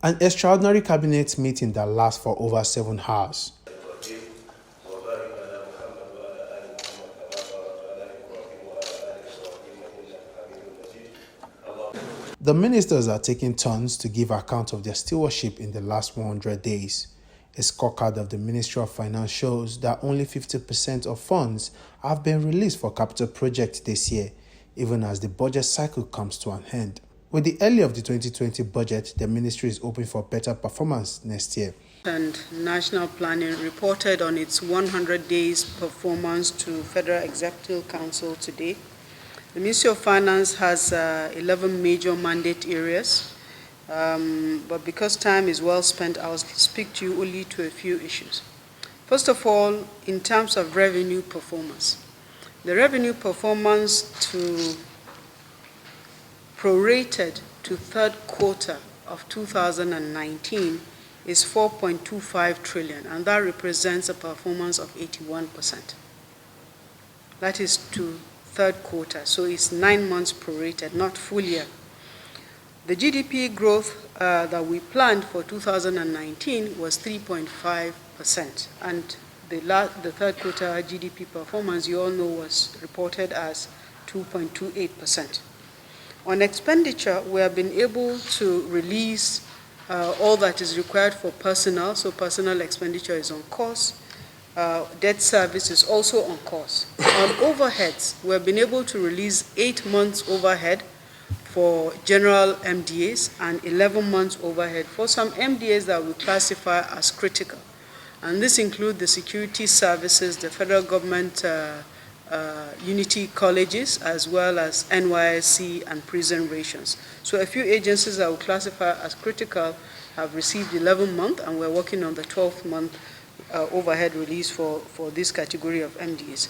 An extraordinary cabinet meeting that lasts for over 7 hours. The ministers are taking turns to give account of their stewardship in the last 100 days. A scorecard of the Ministry of Finance shows that only 50% of funds have been released for capital projects this year, even as the budget cycle comes to an end. With the early of the 2020 budget, the ministry is hoping for better performance next year. And National Planning reported on its 100 days performance to Federal Executive Council today. The Ministry of Finance has 11 major mandate areas, but because time is well spent, I'll speak to you only to a few issues. First of all, in terms of revenue performance, the revenue performance prorated to third quarter of 2019 is 4.25 trillion, and that represents a performance of 81%. That is to third quarter, so it's 9 months prorated, not full year. The GDP growth that we planned for 2019 was 3.5%, and the third quarter GDP performance, you all know, was reported as 2.28%. On expenditure, we have been able to release all that is required for personnel, so personnel expenditure is on course. Debt service is also on course. On overheads, we have been able to release 8 months overhead for general MDAs and 11 months overhead for some MDAs that we classify as critical. And this includes the security services, the federal government unity colleges, as well as NYSC and prison rations. So a few agencies that we classify as critical have received 11 months, and we're working on the 12th month overhead release for this category of MDAs.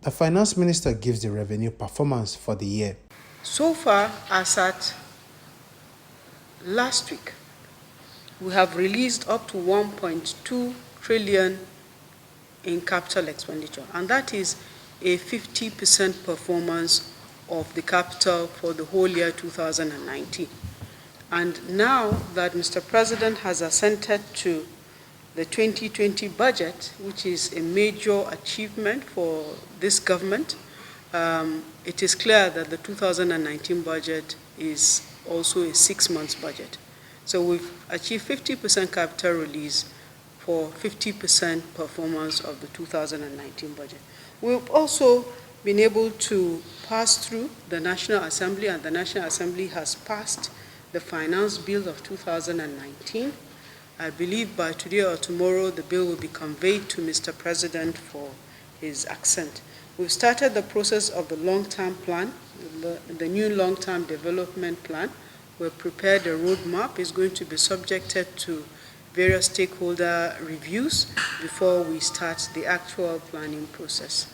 The finance minister gives the revenue performance for the year. So far, as at last week, we have released up to 1.2 trillion in capital expenditure, and that is a 50% performance of the capital for the whole year 2019. And now that Mr. President has assented to the 2020 budget, which is a major achievement for this government, it is clear that the 2019 budget is also a 6 months budget. So we've achieved 50% capital release for 50% performance of the 2019 budget. We've also been able to pass through the National Assembly, and the National Assembly has passed the Finance Bill of 2019. I believe by today or tomorrow the bill will be conveyed to Mr. President for his assent. We've started the process of the long-term plan, the new long-term development plan. We've prepared a roadmap. It's going to be subjected to various stakeholder reviews before we start the actual planning process.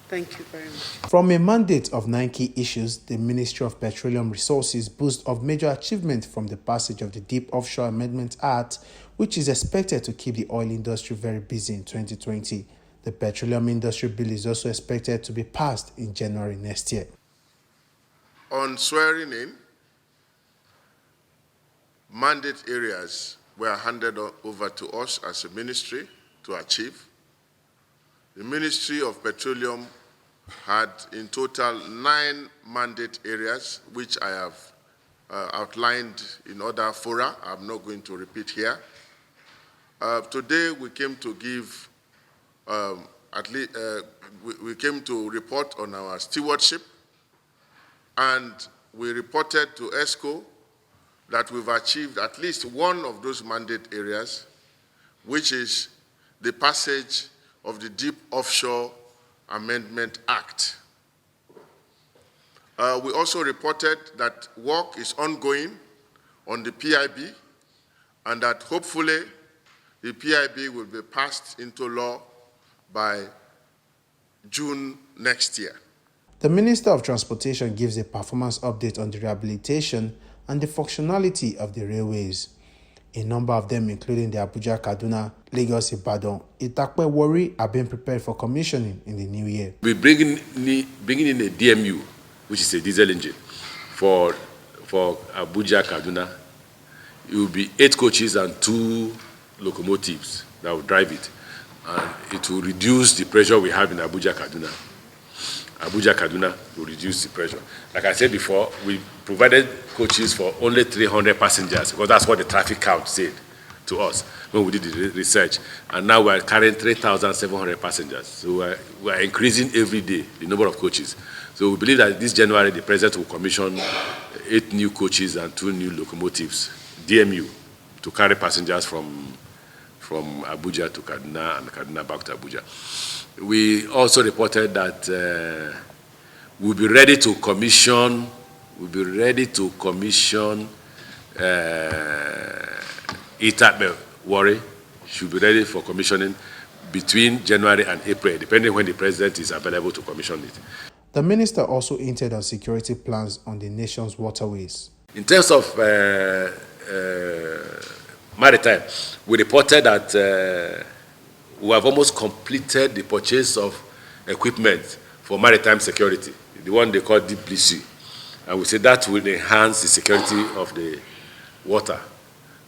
Thank you very much. From a mandate of 9 key issues, the Ministry of Petroleum Resources boasts of major achievement from the passage of the Deep Offshore Amendment Act, which is expected to keep the oil industry very busy in 2020. The Petroleum Industry Bill is also expected to be passed in January next year. On swearing in, mandate areas were handed over to us as a ministry to achieve. The Ministry of Petroleum had in total 9 mandate areas, which I have outlined in other fora. I'm not going to repeat here. Today we came to give, we came to report on our stewardship, and we reported to ESCO that we've achieved at least one of those mandate areas, which is the passage of the Deep Offshore Amendment Act. We also reported that work is ongoing on the PIB, and that hopefully the PIB will be passed into law by June next year. The Minister of Transportation gives a performance update on the rehabilitation and the functionality of the railways. A number of them, including the Abuja-Kaduna, Lagos-Ibadan, Itakpe-Warri, are being prepared for commissioning in the new year. We're bringing in a DMU, which is a diesel engine, for Abuja-Kaduna. it will be 8 coaches and 2 locomotives that will drive it. And it will reduce the pressure we have in Abuja, Kaduna. Abuja, Kaduna will reduce the pressure. Like I said before, we provided coaches for only 300 passengers because that's what the traffic count said to us when we did the research. And now we are carrying 3,700 passengers. So we are increasing every day the number of coaches. So we believe that this January, the President will commission 8 new coaches and 2 new locomotives, DMU, to carry passengers from Abuja to Kaduna and Kaduna back to Abuja. We also reported that we'll be ready to commission Itape Warri should be ready for commissioning between January and April, depending when the President is available to commission it. The minister also hinted on security plans on the nation's waterways. In terms of maritime, we reported that we have almost completed the purchase of equipment for maritime security, the one they call deep blue sea. And we say that will enhance the security of the water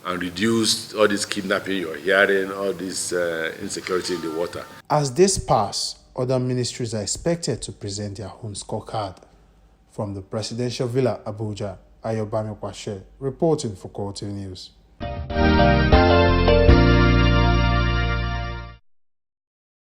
and reduce all this kidnapping you're hearing, all this insecurity in the water. As this pass, other ministries are expected to present their own scorecard. From the Presidential Villa, Abuja, Ayobami Kwashe, reporting for Quality News.